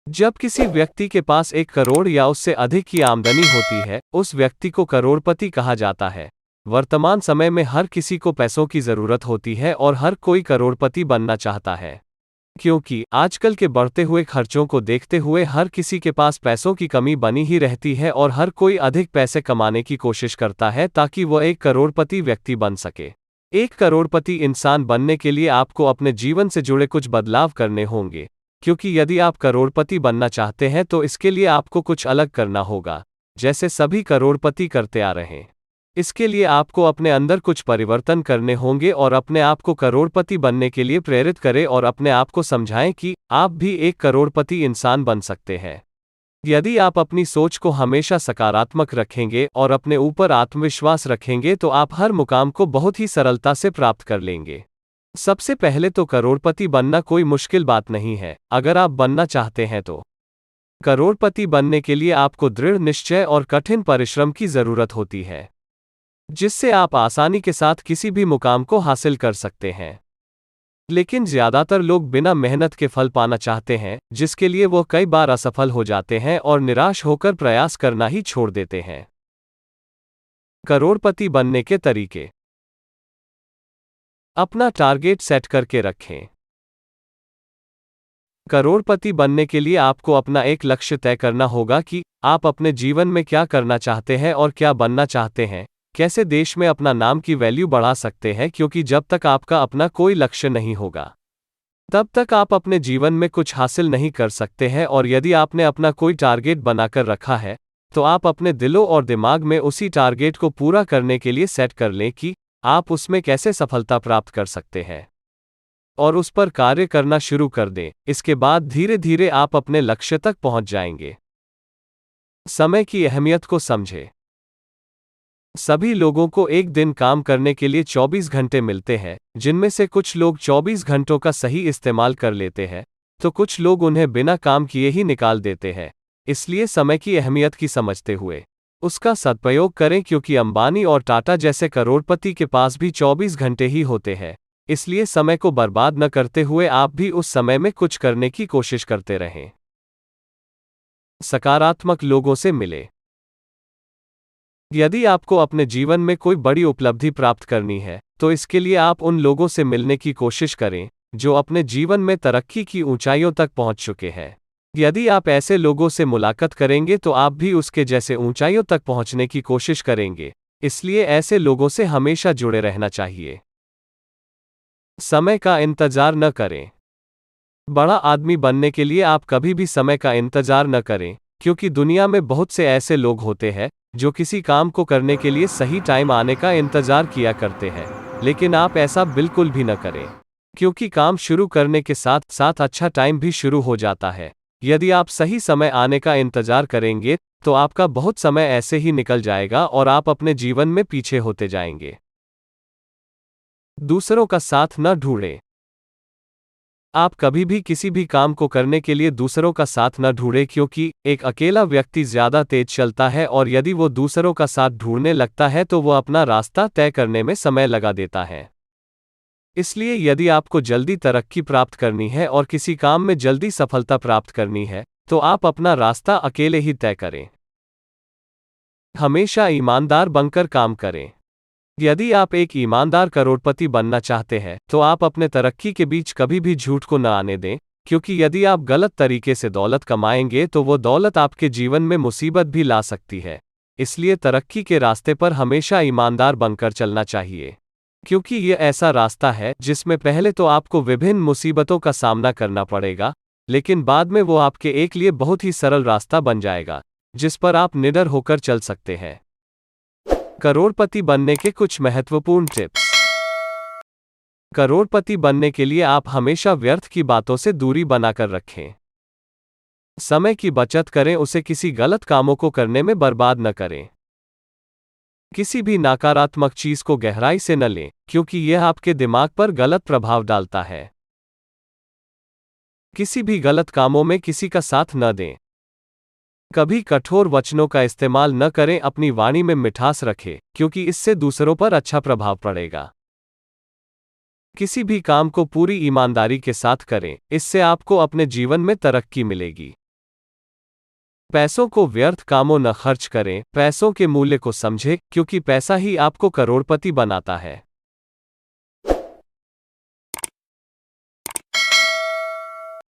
जब किसी व्यक्ति के पास 1 करोड़ या उससे अधिक की आमदनी होती है, उस व्यक्ति को करोड़पति कहा जाता है। वर्तमान समय में हर किसी को पैसों की जरूरत होती है और हर कोई करोड़पति बनना चाहता है। क्योंकि आजकल के बढ़ते हुए खर्चों को देखते हुए हर किसी के पास पैसों की कमी बनी ही रहती है और हर कोई अधिक पैसे कमाने की कोशिश करता है ताकि वह 1 करोड़पति व्यक्ति बन सके। 1 करोड़पति इंसान बनने के लिए आपको अपने जीवन से जुड़े कुछ बदलाव करने होंगे। क्योंकि यदि आप करोड़पति बनना चाहते हैं तो इसके लिए आपको कुछ अलग करना होगा, जैसे सभी करोड़पति करते आ रहे हैं। इसके लिए आपको अपने अंदर कुछ परिवर्तन करने होंगे और अपने आप को करोड़पति बनने के लिए प्रेरित करें और अपने आप को समझाएं कि आप भी 1 करोड़पति इंसान बन सकते हैं। यदि आप अपनी सोच को हमेशा सकारात्मक रखेंगे और अपने ऊपर आत्मविश्वास रखेंगे तो आप हर मुकाम को बहुत ही सरलता से प्राप्त कर लेंगे। सबसे पहले तो करोड़पति बनना कोई मुश्किल बात नहीं है, अगर आप बनना चाहते हैं तो। करोड़पति बनने के लिए आपको दृढ़ निश्चय और कठिन परिश्रम की जरूरत होती है, जिससे आप आसानी के साथ किसी भी मुकाम को हासिल कर सकते हैं। लेकिन ज्यादातर लोग बिना मेहनत के फल पाना चाहते हैं, जिसके लिए वो कई बार असफल हो जाते हैं और निराश होकर प्रयास करना ही छोड़ देते हैं। करोड़पति बनने के तरीके। अपना टारगेट सेट करके रखें। करोड़पति बनने के लिए आपको अपना एक लक्ष्य तय करना होगा कि आप अपने जीवन में क्या करना चाहते हैं और क्या बनना चाहते हैं, कैसे देश में अपना नाम की वैल्यू बढ़ा सकते हैं। क्योंकि जब तक आपका अपना कोई लक्ष्य नहीं होगा, तब तक आप अपने जीवन में कुछ हासिल नहीं कर सकते हैं। और यदि आपने अपना कोई टारगेट बनाकर रखा है, तो आप अपने दिलों और दिमाग में उसी टारगेट को पूरा करने के लिए सेट कर लें कि आप उसमें कैसे सफलता प्राप्त कर सकते हैं, और उस पर कार्य करना शुरू कर दें। इसके बाद धीरे धीरे आप अपने लक्ष्य तक पहुंच जाएंगे। समय की अहमियत को समझें। सभी लोगों को एक दिन काम करने के लिए 24 घंटे मिलते हैं, जिनमें से कुछ लोग 24 घंटों का सही इस्तेमाल कर लेते हैं, तो कुछ लोग उन्हें बिना काम किए ही निकाल देते हैं। इसलिए समय की अहमियत की समझते हुए उसका सदुपयोग करें, क्योंकि अंबानी और टाटा जैसे करोड़पति के पास भी 24 घंटे ही होते हैं। इसलिए समय को बर्बाद न करते हुए आप भी उस समय में कुछ करने की कोशिश करते रहें। सकारात्मक लोगों से मिले। यदि आपको अपने जीवन में कोई बड़ी उपलब्धि प्राप्त करनी है, तो इसके लिए आप उन लोगों से मिलने की कोशिश करें जो अपने जीवन में तरक्की की ऊंचाइयों तक पहुंच चुके हैं। यदि आप ऐसे लोगों से मुलाकात करेंगे तो आप भी उसके जैसे ऊंचाइयों तक पहुंचने की कोशिश करेंगे। इसलिए ऐसे लोगों से हमेशा जुड़े रहना चाहिए। समय का इंतजार न करें। बड़ा आदमी बनने के लिए आप कभी भी समय का इंतजार न करें, क्योंकि दुनिया में बहुत से ऐसे लोग होते हैं जो किसी काम को करने के लिए सही टाइम आने का इंतजार किया करते हैं। लेकिन आप ऐसा बिल्कुल भी न करें, क्योंकि काम शुरू करने के साथ साथ अच्छा टाइम भी शुरू हो जाता है। यदि आप सही समय आने का इंतजार करेंगे तो आपका बहुत समय ऐसे ही निकल जाएगा और आप अपने जीवन में पीछे होते जाएंगे। दूसरों का साथ न ढूंढें। आप कभी भी किसी भी काम को करने के लिए दूसरों का साथ न ढूंढें, क्योंकि एक अकेला व्यक्ति ज्यादा तेज चलता है और यदि वो दूसरों का साथ ढूंढने लगता है तो वो अपना रास्ता तय करने में समय लगा देता है। इसलिए यदि आपको जल्दी तरक्की प्राप्त करनी है और किसी काम में जल्दी सफलता प्राप्त करनी है, तो आप अपना रास्ता अकेले ही तय करें। हमेशा ईमानदार बनकर काम करें। यदि आप एक ईमानदार करोड़पति बनना चाहते हैं, तो आप अपने तरक्की के बीच कभी भी झूठ को न आने दें, क्योंकि यदि आप गलत तरीके से दौलत कमाएंगे तो वो दौलत आपके जीवन में मुसीबत भी ला सकती है। इसलिए तरक्की के रास्ते पर हमेशा ईमानदार बनकर चलना चाहिए, क्योंकि ये ऐसा रास्ता है जिसमें पहले तो आपको विभिन्न मुसीबतों का सामना करना पड़ेगा, लेकिन बाद में वो आपके एक लिए बहुत ही सरल रास्ता बन जाएगा, जिस पर आप निडर होकर चल सकते हैं। करोड़पति बनने के कुछ महत्वपूर्ण टिप्स। करोड़पति बनने के लिए आप हमेशा व्यर्थ की बातों से दूरी बनाकर रखें। समय की बचत करें, उसे किसी गलत कामों को करने में बर्बाद न करें। किसी भी नकारात्मक चीज को गहराई से न लें, क्योंकि यह आपके दिमाग पर गलत प्रभाव डालता है। किसी भी गलत कामों में किसी का साथ न दें। कभी कठोर वचनों का इस्तेमाल न करें, अपनी वाणी में मिठास रखें, क्योंकि इससे दूसरों पर अच्छा प्रभाव पड़ेगा। किसी भी काम को पूरी ईमानदारी के साथ करें, इससे आपको अपने जीवन में तरक्की मिलेगी। पैसों को व्यर्थ कामों न खर्च करें, पैसों के मूल्य को समझें, क्योंकि पैसा ही आपको करोड़पति बनाता है।